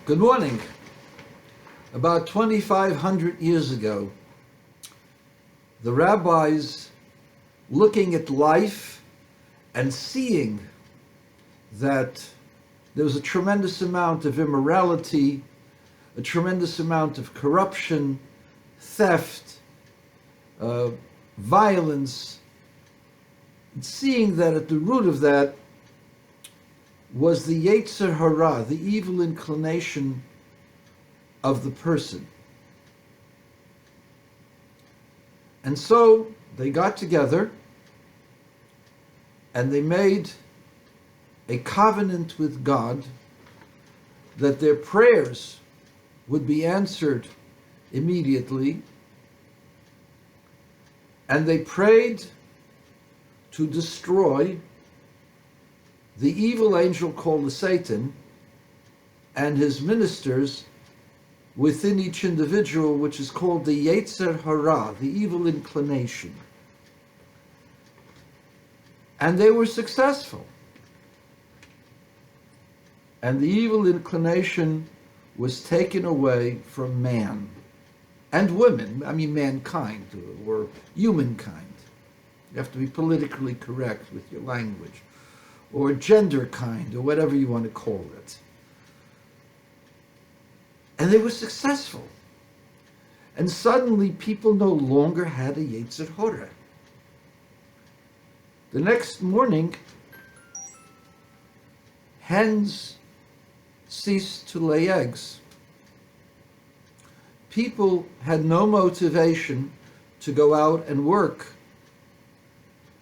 Good morning. About 2,500 years ago, the rabbis, looking at life and seeing that there was a tremendous amount of immorality, a tremendous amount of corruption, theft, violence, and seeing that at the root of that was the Yetzer Hara, the evil inclination of the person. And so they got together and they made a covenant with God that their prayers would be answered immediately, and they prayed to destroy the evil angel called the Satan and his ministers within each individual, which is called the Yetzer Hara, the evil inclination. And they were successful. And the evil inclination was taken away from man and women, mankind or humankind. You have to be politically correct with your language, or gender kind, or whatever you want to call it. And they were successful. And suddenly people no longer had a Yetzer Hara. The next morning, hens ceased to lay eggs. People had no motivation to go out and work.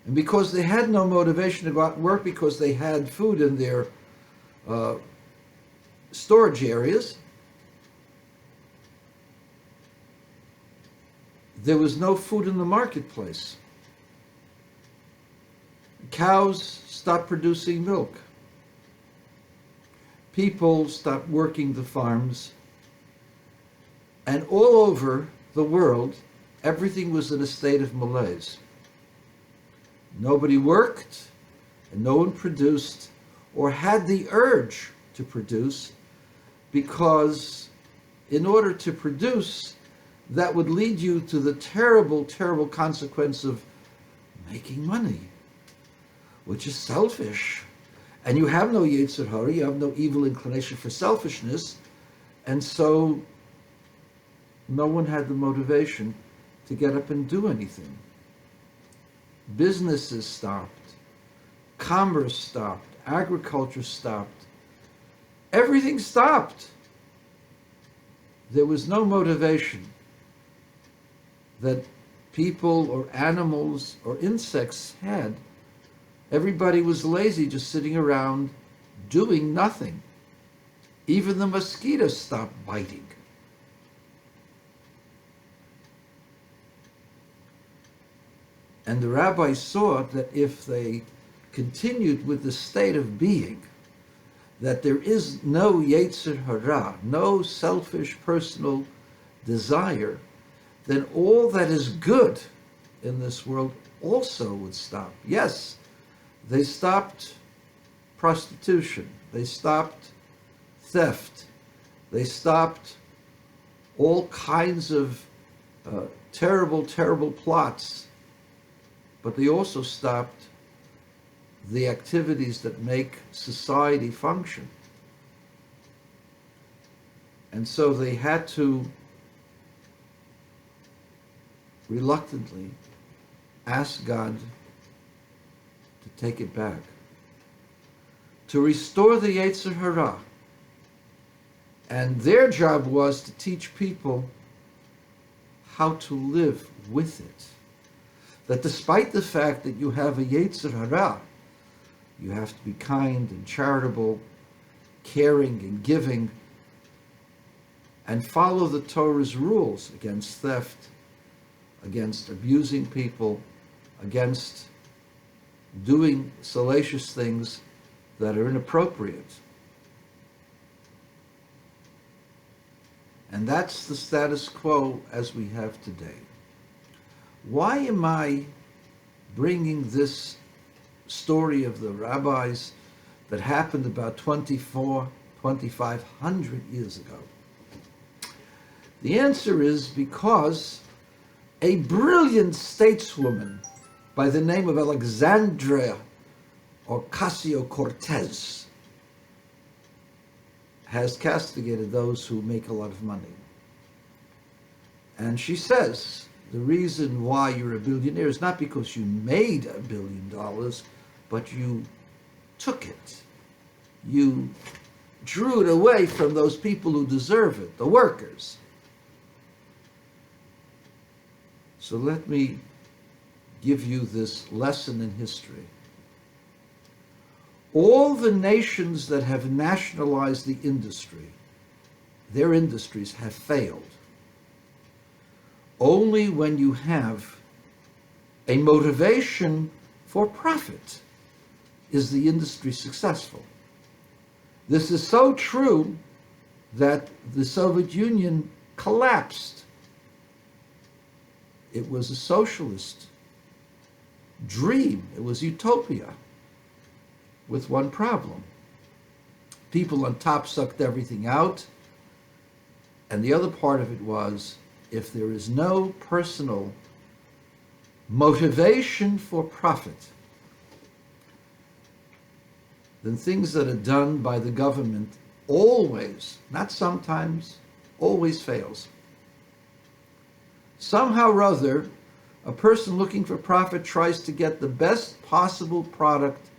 And because they had no motivation to go out and work, because they had food in their storage areas, there was no food in the marketplace. Cows stopped producing milk. People stopped working the farms. And all over the world, everything was in a state of malaise. Nobody worked, and no one produced or had the urge to produce, because in order to produce, that would lead you to the terrible, terrible consequence of making money, which is selfish. And you have no Yetzer Hara, you have no evil inclination for selfishness, and so no one had the motivation to get up and do anything. Businesses stopped, commerce stopped, agriculture stopped, everything stopped. There was no motivation that people or animals or insects had. Everybody was lazy, just sitting around doing nothing. Even the mosquitoes stopped biting. And the rabbis saw that if they continued with the state of being, that there is no Yetzer Hara, no selfish personal desire, then all that is good in this world also would stop. Yes, they stopped prostitution, they stopped theft, they stopped all kinds of terrible, terrible plots, but they also stopped the activities that make society function. And so they had to reluctantly ask God to take it back, to restore the Yetzer Hara. And their job was to teach people how to live with it. That despite the fact that you have a Yetzer Hara, you have to be kind and charitable, caring and giving, and follow the Torah's rules against theft, against abusing people, against doing salacious things that are inappropriate. And that's the status quo as we have today. Why am I bringing this story of the rabbis that happened about 2,400 2,500 years ago? The answer is because a brilliant stateswoman by the name of Alexandria Ocasio-Cortez has castigated those who make a lot of money. And she says the reason why you're a billionaire is not because you made $1 billion, but you took it. You drew it away from those people who deserve it, the workers. So let me give you this lesson in history. All the nations that have nationalized the industry, their industries have failed. Only when you have a motivation for profit is the industry successful. This is so true that the Soviet Union collapsed. It was a socialist dream. It was utopia with one problem. People on top sucked everything out, and the other part of it was, if there is no personal motivation for profit, then things that are done by the government always, not sometimes, always fails. Somehow or other, a person looking for profit tries to get the best possible product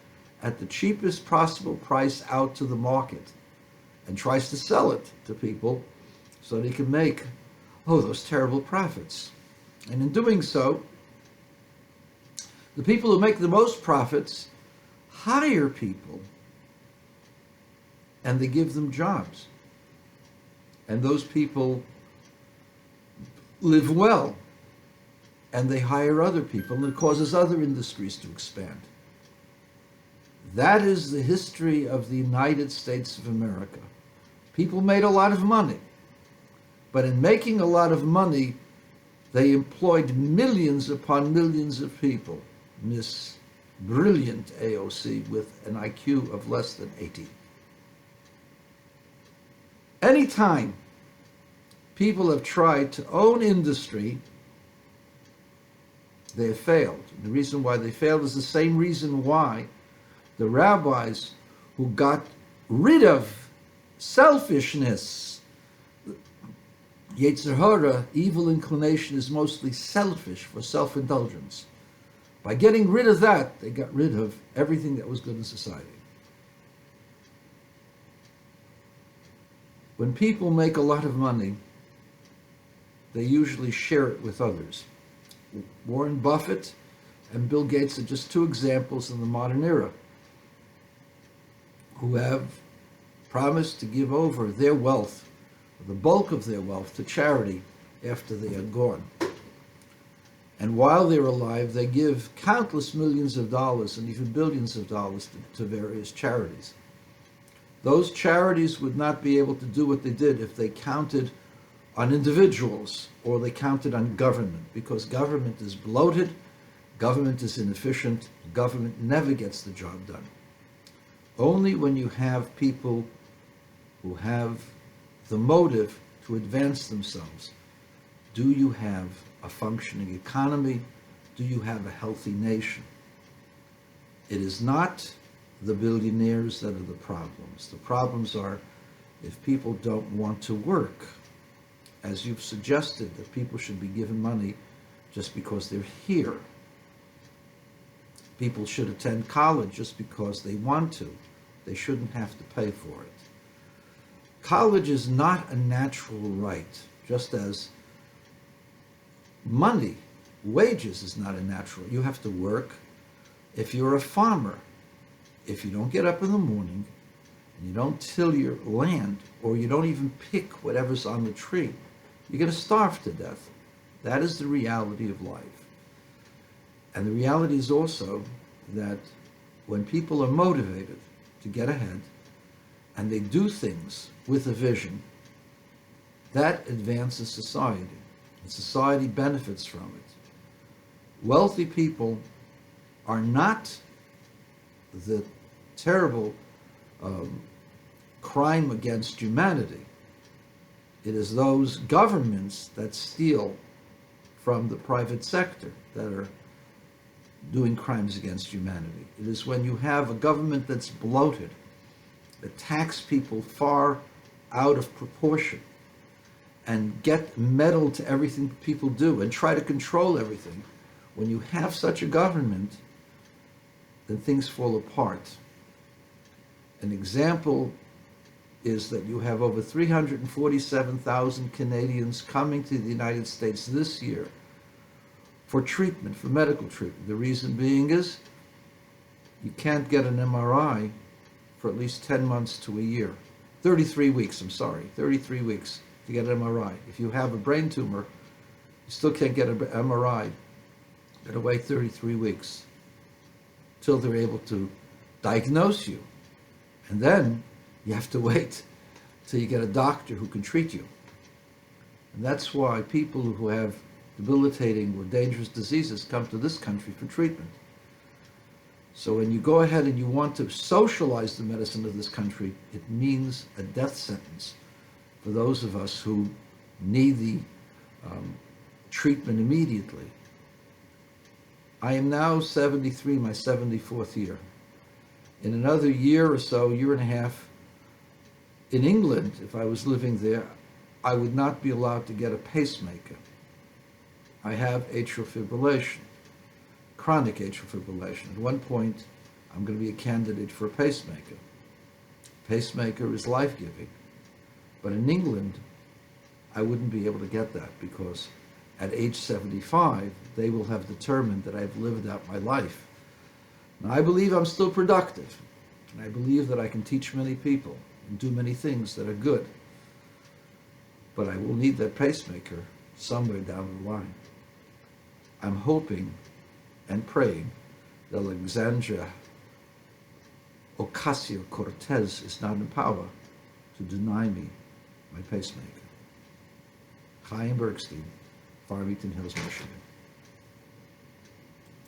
at the cheapest possible price out to the market and tries to sell it to people so they can make, those terrible profits. And in doing so, the people who make the most profits hire people and they give them jobs. And those people live well and they hire other people, and it causes other industries to expand. That is the history of the United States of America. People made a lot of money, but in making a lot of money, they employed millions upon millions of people. Miss Brilliant AOC with an IQ of less than 80. Anytime people have tried to own industry, they have failed. The reason why they failed is the same reason why the rabbis who got rid of selfishness, Yetzer Hara, evil inclination, is mostly selfish, for self-indulgence. By getting rid of that, they got rid of everything that was good in society. When people make a lot of money, they usually share it with others. Warren Buffett and Bill Gates are just two examples in the modern era who have promised to give over their wealth, the bulk of their wealth, to charity after they are gone. And while they're alive, they give countless millions of dollars and even billions of dollars to various charities. Those charities would not be able to do what they did if they counted on individuals or they counted on government, because government is bloated, government is inefficient, government never gets the job done. Only when you have people who have the motive to advance themselves do you have a functioning economy, do you have a healthy nation. It is not the billionaires that are the problems. The problems are if people don't want to work. As you've suggested, that people should be given money just because they're here. People should attend college just because they want to. They shouldn't have to pay for it. College is not a natural right, just as money, wages is not a natural. You have to work. If you're a farmer, if you don't get up in the morning and you don't till your land, or you don't even pick whatever's on the tree, you're going to starve to death. That is the reality of life. And the reality is also that when people are motivated to get ahead and they do things with a vision, that advances society, and society benefits from it. Wealthy people are not the terrible crime against humanity. It is those governments that steal from the private sector that are doing crimes against humanity. It is when you have a government that's bloated, that tax people far out of proportion, and get meddle to everything people do and try to control everything. When you have such a government, then things fall apart. An example is that you have over 347,000 Canadians coming to the United States this year for treatment, for medical treatment. The reason being is you can't get an MRI for at least 10 months to a year. 33 weeks, 33 weeks to get an MRI. If you have a brain tumor, you still can't get an MRI. You gotta wait 33 weeks till they're able to diagnose you. And then you have to wait till you get a doctor who can treat you. And that's why people who have debilitating or dangerous diseases come to this country for treatment. So when you go ahead and you want to socialize the medicine of this country, it means a death sentence for those of us who need the treatment immediately. I am now 73, my 74th year. In another year or so, year and a half, in England, if I was living there, I would not be allowed to get a pacemaker. I have atrial fibrillation, chronic atrial fibrillation. At one point, I'm going to be a candidate for a pacemaker. Pacemaker is life-giving. But in England, I wouldn't be able to get that because at age 75, they will have determined that I've lived out my life. Now, I believe I'm still productive, and I believe that I can teach many people and do many things that are good. But I will need that pacemaker somewhere down the line. I'm hoping and praying that Alexandria Ocasio-Cortez is not in power to deny me my pacemaker. Chaim Bergstein, Farmington Hills, Michigan.